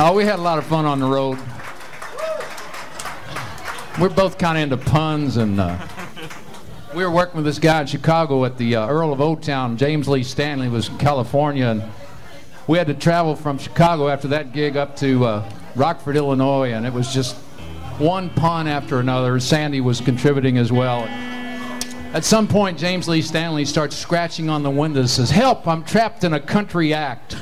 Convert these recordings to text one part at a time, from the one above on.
Oh, we had a lot of fun on the road. We're both kind of into puns, and we were working with this guy in Chicago at the Earl of O-Town. James Lee Stanley was in California, and we had to travel from Chicago after that gig up to Rockford, Illinois, and it was just one pun after another. Sandy was contributing as well. At some point, James Lee Stanley starts scratching on the windows, says, "Help, I'm trapped in a country act."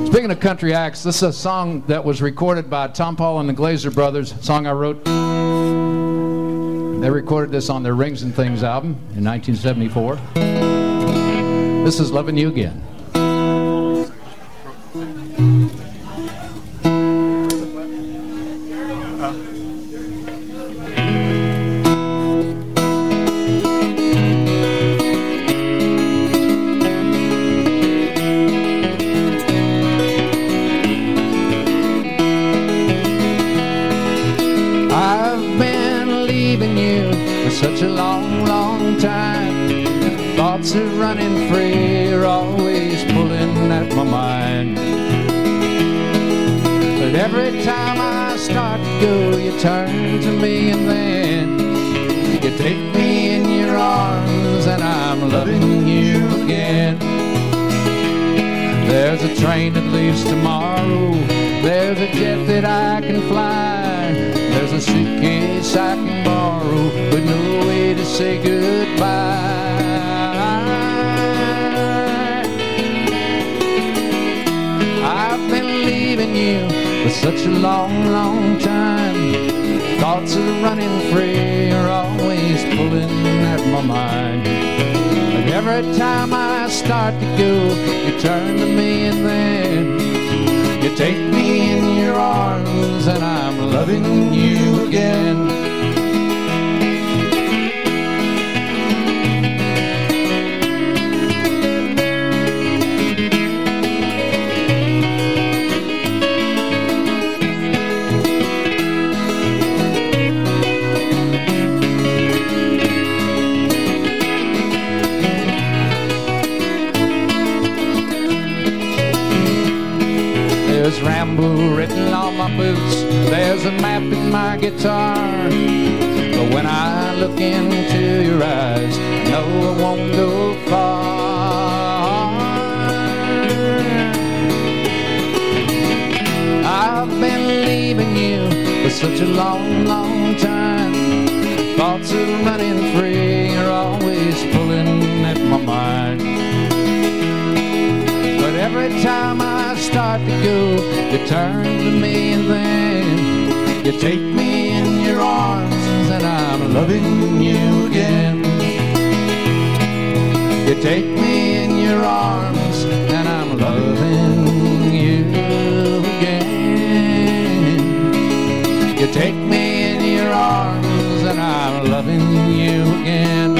Speaking of country acts, this is a song that was recorded by Tom Paul and the Glazer Brothers, a song I wrote. They recorded this on their Rings and Things album in 1974. This is Loving You Again. Such a long, long time. Thoughts of running free are always pulling at my mind. But every time I start to go, you turn to me and then you take me in your arms and I'm loving you again. There's a train that leaves tomorrow. There's a jet that I can fly. There's a suitcase I can borrow with no way to say goodbye. I've been leaving you for such a long, long time. Thoughts of running free are always pulling at my mind. But every time I start to go, you turn to me and then you take me in your arms and I'm loving you again. There's Rambo written on my boots. There's a map in my guitar. But when I look into your eyes, no, I won't go far. I've been leaving you for such a long, long time. Thoughts of running free are always pulling at my mind. But every time I start to go, you turn to me and then you take me in your arms and I'm loving you again. You take me in your arms and I'm loving you again. You take me in your arms and I'm loving you again.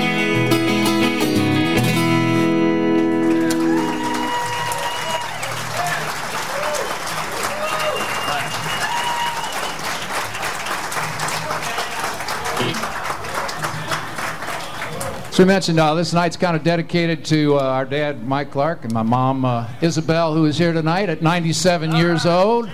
So we mentioned this night's kind of dedicated to our dad, Mike Clark, and my mom, Isabel, who is here tonight at 97 years old.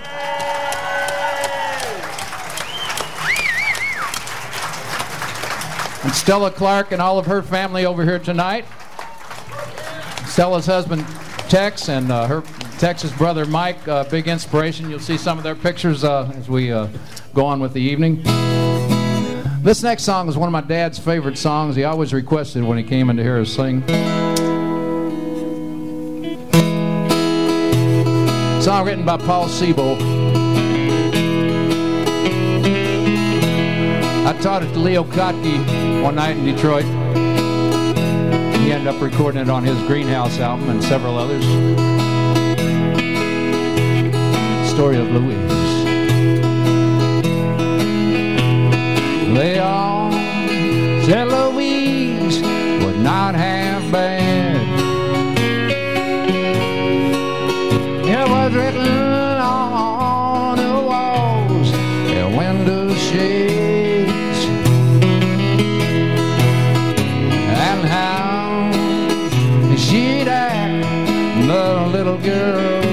And Stella Clark and all of her family over here tonight. Stella's husband, Tex, and her Tex's brother, Mike, big inspiration. You'll see some of their pictures as we go on with the evening. This next song is one of my dad's favorite songs. He always requested when he came in to hear us sing. Song written by Paul Siebel. I taught it to Leo Kottke one night in Detroit. He ended up recording it on his Greenhouse album and several others. Story of Louise. They all said Louise was not half bad. It was written on the walls and window shades, and how she'd act the little girl.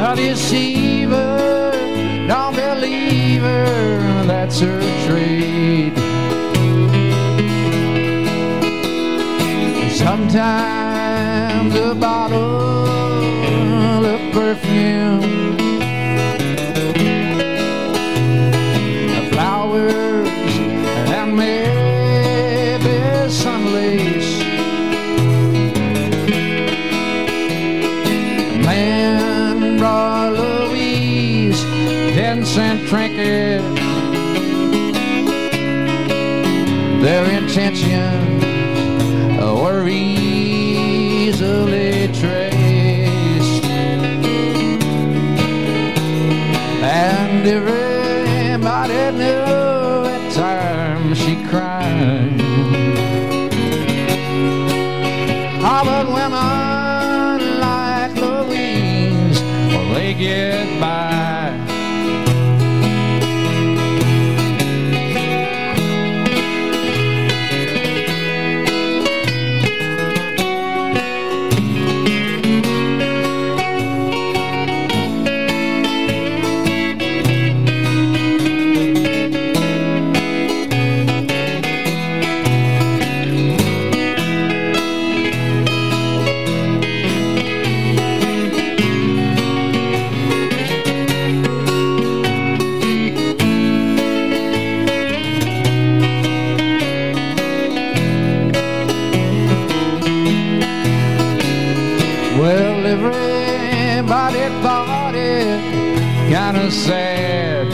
A deceiver, don't believe her, that's her trade. Sometimes a bottle of perfume, flowers, and maybe some lace. Man brought Louise 10-cent trinket. Their intentions were easily traced, and everybody knew at times she cried. Oh, but women like Louise, well, they get by. Well, everybody thought it kind of sad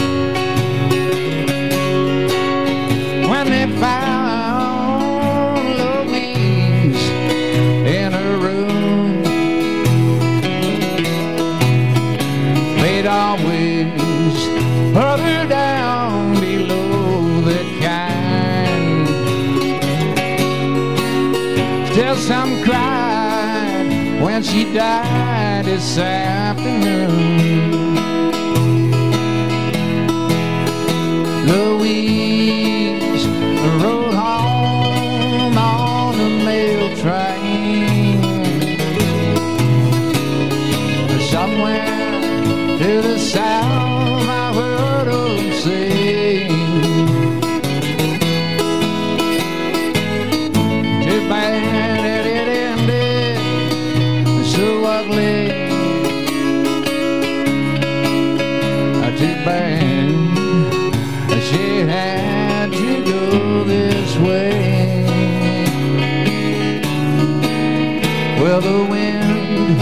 when they found Louise in her room. They'd always put her down below the kind. Still some cried when she died this afternoon. Louise rode home on the mail train. Somewhere to the south I heard them sing. Too bad that it ended so ugly. Too bad she had to go this way. Well, the wind,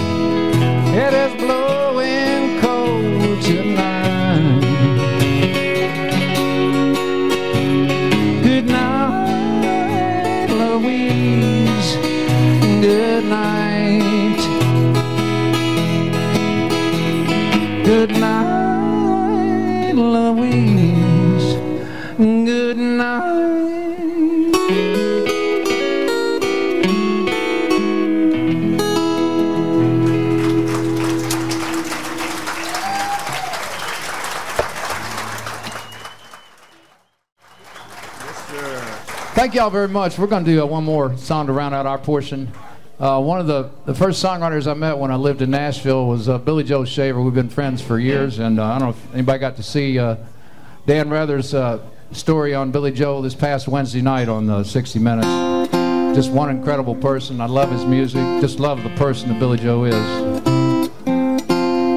it is blowing cold tonight. Good night, Louise. Good night. Good night, Louise. Good night. Thank y'all very much. We're going to do one more song to round out our portion. One of the first songwriters I met when I lived in Nashville was Billy Joe Shaver. We've been friends for years, and I don't know if anybody got to see Dan Rather's story on Billy Joe this past Wednesday night on 60 Minutes. Just one incredible person. I love his music. Just love the person that Billy Joe is.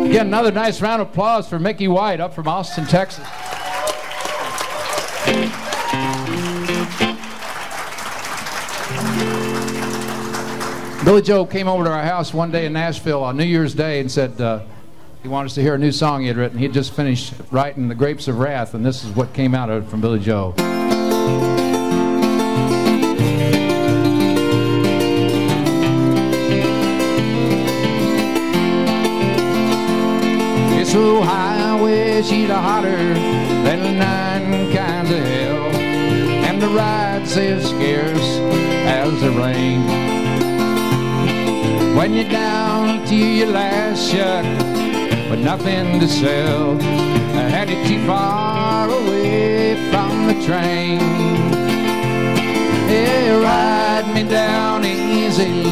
Again, another nice round of applause for Mickey White up from Austin, Texas. Billy Joe came over to our house one day in Nashville on New Year's Day and said he wanted us to hear a new song he had written. He had just finished writing The Grapes of Wrath, and this is what came out of it from Billy Joe. It's a highway, she's hotter than 9 kinds of hell, and the ride's as scarce as the rain. When you're down to your last shuck, but nothing to sell, I had it too far away from the train. Hey, ride me down easy,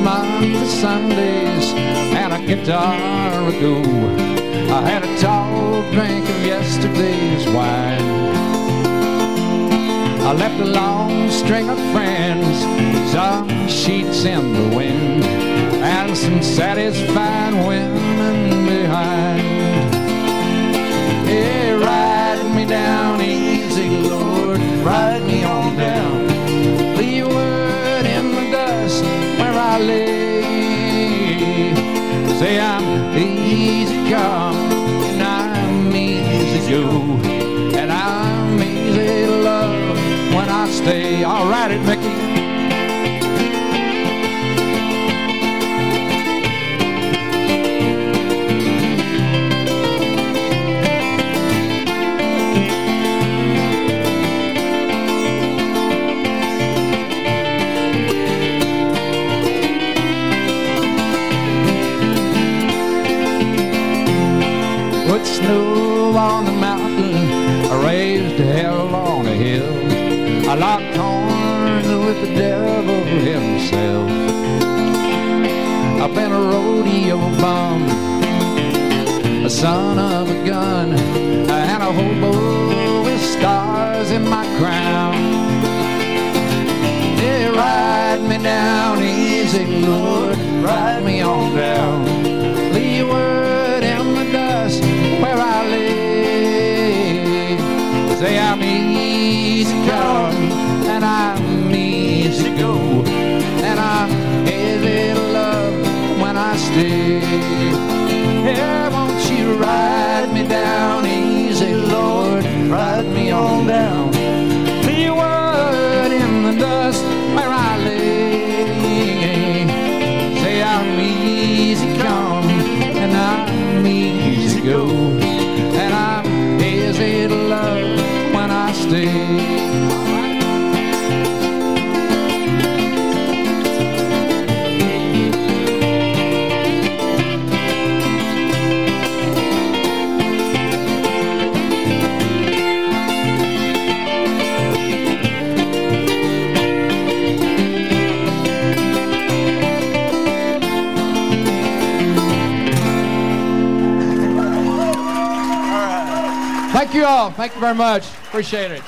month of Sundays and a guitar ago. I had a tall drink of yesterday's wine. I left a long string of friends, some sheets in the wind, and some satisfied women behind. Yeah, ride me down easy, Lord, ride me on down. Leeward in the dust where I lay. Say I'm easy come and I'm easy go, and I'm easy to love when I stay. All right, it, Mickey. Put snow on the mountain, I raised hell on a hill. I locked horns with the devil himself. I've been a rodeo bum, a son of a gun, and a hobo with stars in my crown. Yeah, ride me down easy, Lord, ride me on down. Leeward in the dust where I lay. Say I'm easy come and I'm easy go, and I'm easy to love when I stay. Yeah, won't you ride me down easy, Lord, ride me on down. Leeward in the dust where I lay. Say I'm easy come and I'm easy go, and I'm easy to love when I stay. Thank you all. Thank you very much. Appreciate it.